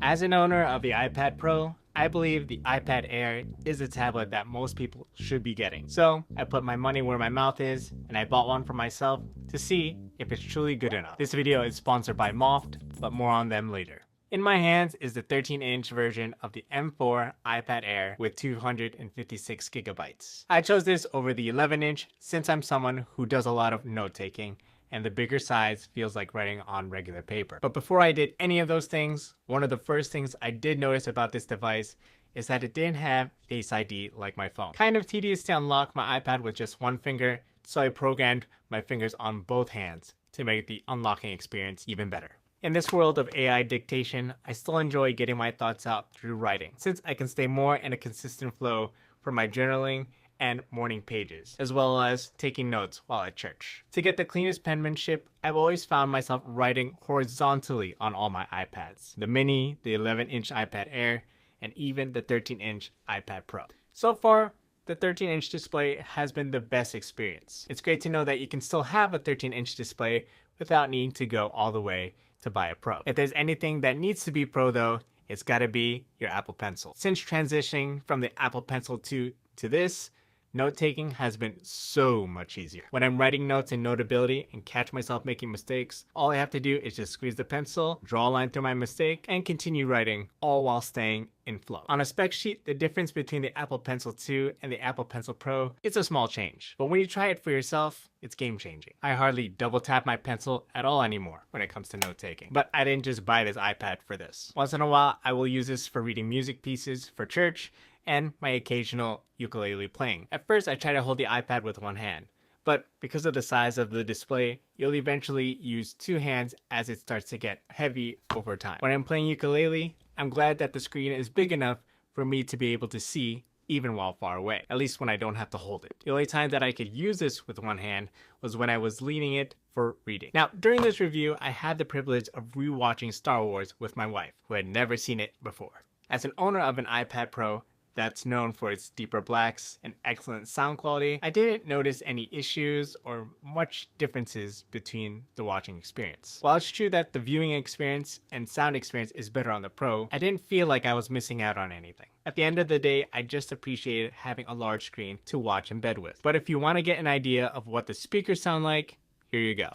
As an owner of the iPad Pro, I believe the iPad Air is a tablet that most people should be getting. So I put my money where my mouth is and I bought one for myself to see if it's truly good enough. This video is sponsored by MOFT, but more on them later. In my hands is the 13-inch version of the M4 iPad Air with 256 gigabytes. I chose this over the 11-inch since I'm someone who does a lot of note-taking and the bigger size feels like writing on regular paper. But before I did any of those things, one of the first things I did notice about this device is that it didn't have Face ID like my phone. Kind of tedious to unlock my iPad with just one finger, so I programmed my fingers on both hands to make the unlocking experience even better. In this world of AI dictation, I still enjoy getting my thoughts out through writing, since I can stay more in a consistent flow for my journaling and morning pages, as well as taking notes while at church. To get the cleanest penmanship, I've always found myself writing horizontally on all my iPads. The mini, the 11-inch iPad Air, and even the 13-inch iPad Pro. So far, the 13-inch display has been the best experience. It's great to know that you can still have a 13-inch display without needing to go all the way to buy a Pro. If there's anything that needs to be Pro though, it's gotta be your Apple Pencil. Since transitioning from the Apple Pencil 2 to this, note-taking has been so much easier. When I'm writing notes in Notability and catch myself making mistakes, all I have to do is just squeeze the pencil, draw a line through my mistake, and continue writing, all while staying in flow. On a spec sheet, the difference between the Apple Pencil 2 and the Apple Pencil Pro is a small change. But when you try it for yourself, it's game-changing. I hardly double tap my pencil at all anymore when it comes to note-taking. But I didn't just buy this iPad for this. Once in a while, I will use this for reading music pieces for church, and my occasional ukulele playing. At first, I try to hold the iPad with one hand, but because of the size of the display, you'll eventually use two hands as it starts to get heavy over time. When I'm playing ukulele, I'm glad that the screen is big enough for me to be able to see even while far away, at least when I don't have to hold it. The only time that I could use this with one hand was when I was leaning it for reading. Now, during this review, I had the privilege of rewatching Star Wars with my wife, who had never seen it before. As an owner of an iPad Pro that's known for its deeper blacks and excellent sound quality, I didn't notice any issues or much differences between the watching experience. While it's true that the viewing experience and sound experience is better on the Pro, I didn't feel like I was missing out on anything. At the end of the day, I just appreciated having a large screen to watch in bed with. But if you want to get an idea of what the speakers sound like, here you go.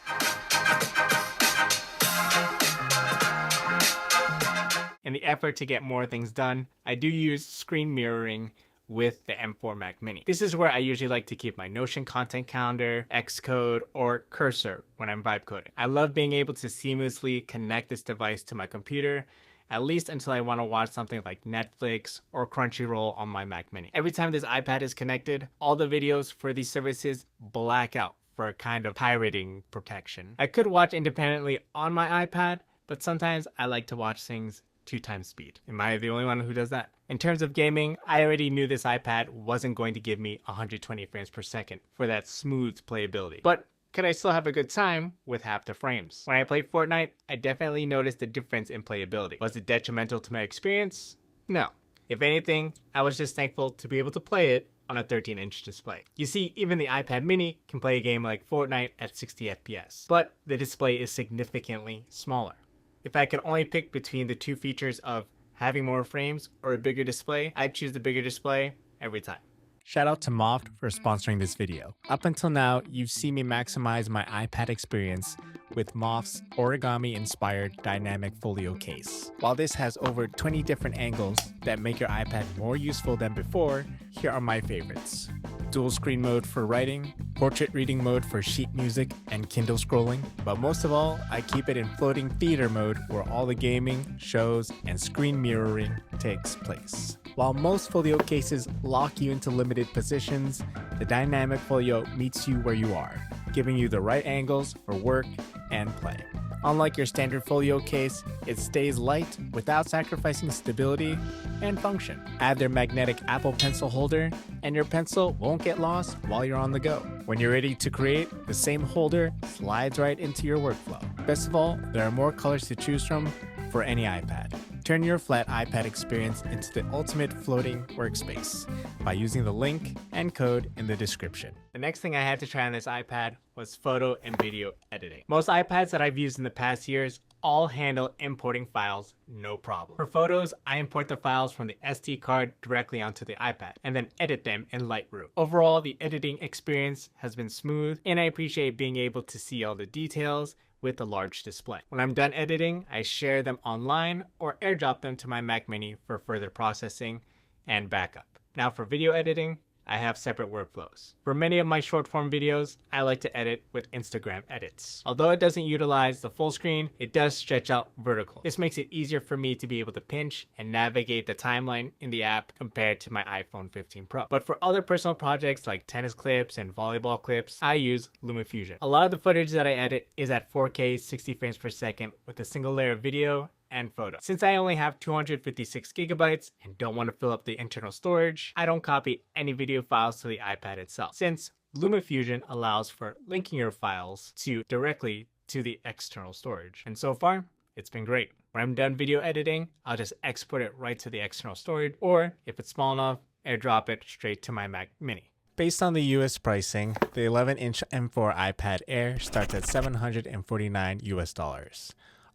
In the effort to get more things done, I do use screen mirroring with the M4 Mac Mini. This is where I usually like to keep my Notion content calendar, Xcode, or cursor when I'm vibe coding. I love being able to seamlessly connect this device to my computer, at least until I want to watch something like Netflix or Crunchyroll on my Mac Mini. Every time this iPad is connected, all the videos for these services black out for a kind of pirating protection. I could watch independently on my iPad, but sometimes I like to watch things 2x speed. Am I the only one who does that? In terms of gaming, I already knew this iPad wasn't going to give me 120 frames per second for that smooth playability. But could I still have a good time with half the frames? When I played Fortnite, I definitely noticed a difference in playability. Was it detrimental to my experience? No. If anything, I was just thankful to be able to play it on a 13-inch display. You see, even the iPad mini can play a game like Fortnite at 60 FPS, but the display is significantly smaller. If I could only pick between the two features of having more frames or a bigger display, I'd choose the bigger display every time. Shout out to MOFT for sponsoring this video. Up until now, you've seen me maximize my iPad experience with MOFT's origami-inspired dynamic folio case. While this has over 20 different angles that make your iPad more useful than before, here are my favorites. Dual screen mode for writing, portrait reading mode for sheet music and Kindle scrolling, but most of all, I keep it in floating theater mode where all the gaming, shows, and screen mirroring takes place. While most folio cases lock you into limited positions, the dynamic folio meets you where you are, giving you the right angles for work and play. Unlike your standard folio case, it stays light without sacrificing stability and function. Add their magnetic Apple Pencil holder, and your pencil won't get lost while you're on the go. When you're ready to create, the same holder slides right into your workflow. Best of all, there are more colors to choose from for any iPad. Turn your flat iPad experience into the ultimate floating workspace by using the link and code in the description. The next thing I had to try on this iPad was photo and video editing. Most iPads that I've used in the past years all handle importing files no problem. For photos, I import the files from the SD card directly onto the iPad and then edit them in Lightroom. Overall, the editing experience has been smooth, and I appreciate being able to see all the details with a large display. When I'm done editing, I share them online or airdrop them to my Mac Mini for further processing and backup. Now for video editing, I have separate workflows. For many of my short form videos, I like to edit with Instagram edits. Although it doesn't utilize the full screen, it does stretch out vertical. This makes it easier for me to be able to pinch and navigate the timeline in the app compared to my iPhone 15 Pro. But for other personal projects like tennis clips and volleyball clips, I use LumaFusion. A lot of the footage that I edit is at 4K 60 frames per second with a single layer of video and photo. Since I only have 256 gigabytes and don't want to fill up the internal storage, I don't copy any video files to the iPad itself, since LumaFusion allows for linking your files directly to the external storage. And so far, it's been great. When I'm done video editing, I'll just export it right to the external storage, or if it's small enough, airdrop it straight to my Mac Mini. Based on the US pricing, the 11-inch M4 iPad Air starts at $749 US,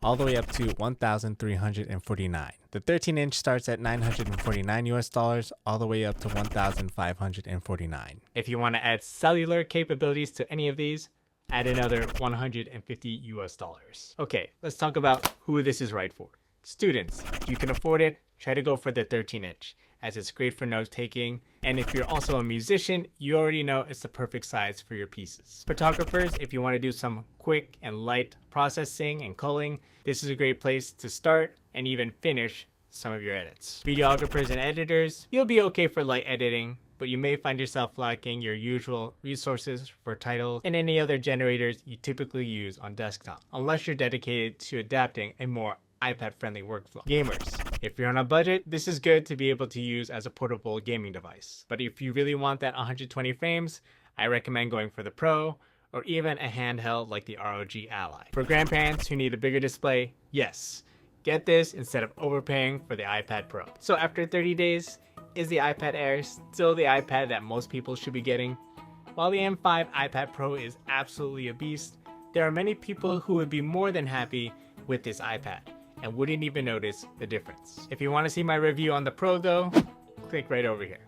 all the way up to $1,349. The 13-inch starts at $949 US, all the way up to $1,549. If you want to add cellular capabilities to any of these, add another $150 US. Okay, let's talk about who this is right for. Students, if you can afford it, try to go for the 13-inch, as it's great for note taking. And if you're also a musician, you already know it's the perfect size for your pieces. Photographers, if you want to do some quick and light processing and culling, this is a great place to start and even finish some of your edits. Videographers and editors, you'll be okay for light editing, but you may find yourself lacking your usual resources for titles and any other generators you typically use on desktop, unless you're dedicated to adapting a more iPad-friendly workflow. Gamers, if you're on a budget, this is good to be able to use as a portable gaming device. But if you really want that 120 frames, I recommend going for the Pro, or even a handheld like the ROG Ally. For grandparents who need a bigger display, yes, get this instead of overpaying for the iPad Pro. So after 30 days, is the iPad Air still the iPad that most people should be getting? While the M5 iPad Pro is absolutely a beast, there are many people who would be more than happy with this iPad and wouldn't even notice the difference. If you want to see my review on the Pro though, click right over here.